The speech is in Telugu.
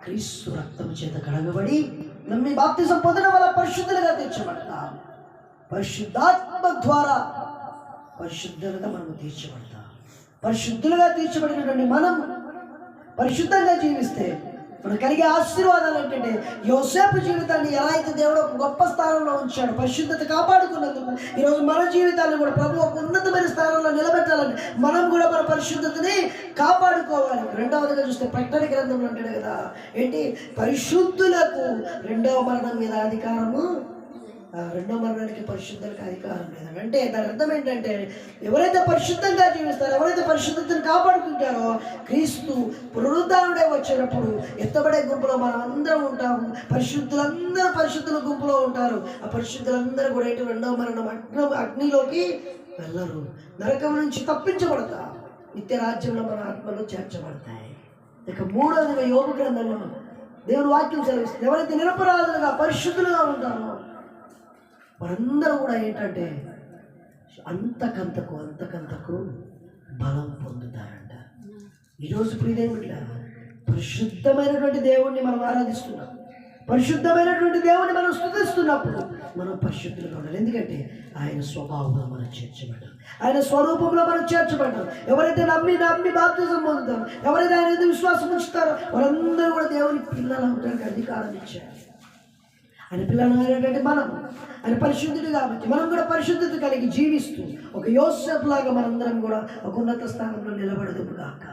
క్రీస్తు రక్తము చేత కడగబడి నమ్మి బాప్తిజం పొందడం వల్ల పరిశుద్ధులుగా తీర్చబడతాం. పరిశుద్ధాత్మ ద్వారా పరిశుద్ధులుగా మనము తీర్చబడతాం. పరిశుద్ధులుగా తీర్చబడినటువంటి మనం పరిశుద్ధంగా జీవిస్తే మనకు కలిగే ఆశీర్వాదాలు ఏంటంటే, యోసేపు జీవితాన్ని ఎలా అయితే దేవుడు ఒక గొప్ప స్థానంలో ఉంచాడు, పరిశుద్ధత కాపాడుకున్నందుకు ఈరోజు మన జీవితాన్ని కూడా ప్రభు ఒక ఉన్నతమైన స్థానంలో నిలబెట్టాలని మనం కూడా మన పరిశుద్ధతని కాపాడుకోవాలి. రెండవదిగా చూస్తే ప్రకటన గ్రంథంలో అంటాడు కదా, ఏంటి, పరిశుద్ధులకు రెండవ మరణం మీద అధికారము, రెండో మరణానికి పరిశుద్ధులకు అధికారం లేదని. అంటే దాని అర్థం ఏంటంటే, ఎవరైతే పరిశుద్ధంగా జీవిస్తారో, ఎవరైతే పరిశుద్ధతను కాపాడుకుంటారో, క్రీస్తు పునరుద్ధానుడే వచ్చినప్పుడు ఎత్తబడే గుంపులో మనం అందరం ఉంటాము. పరిశుద్ధులందరూ పరిశుద్ధుల గుంపులో ఉంటారు. ఆ పరిశుద్ధులందరూ కూడా ఏంటి, రెండో మరణం అగ్నిలోకి వెళ్ళరు, నరకం నుంచి తప్పించబడతారు, నిత్య రాజ్యంలో మన ఆత్మలు చేర్చబడతాయి. ఇక మూడవదిగా యోబు గ్రంథంలో దేవుని వాక్యం సెలవిస్తుంది, ఎవరైతే నిరపరాధులుగా పరిశుద్ధులుగా ఉంటారో వారందరూ కూడా ఏంటంటే అంతకంతకు బలం పొందుతారంట. ఈరోజు ప్రియదేవుడిలా పరిశుద్ధమైనటువంటి దేవుణ్ణి మనం ఆరాధిస్తున్నాం. పరిశుద్ధమైనటువంటి దేవుణ్ణి మనం స్తుతిస్తున్నప్పుడు మనం పరిశుద్ధులుగా ఉండాలి. ఎందుకంటే ఆయన స్వభావంలో మనం చేర్చబడ్డాం, ఆయన స్వరూపంలో మనం చేర్చబడ్డాం. ఎవరైతే నమ్మి బాప్తిజం పొందుతారో, ఎవరైతే ఆయన మీద విశ్వాసం ఉంచుతారో వారందరూ కూడా దేవుని పిల్లలు అవడానికి అధికారం ఇచ్చారు. ఆయన పిల్లలు అనేటువంటి మనం, ఆయన పరిశుద్ధుడు కాబట్టి మనం కూడా పరిశుద్ధత కలిగి జీవిస్తూ ఒక యోసేపు లాగా మనందరం కూడా ఒక ఉన్నత స్థానంలో నిలబడదుము గాక.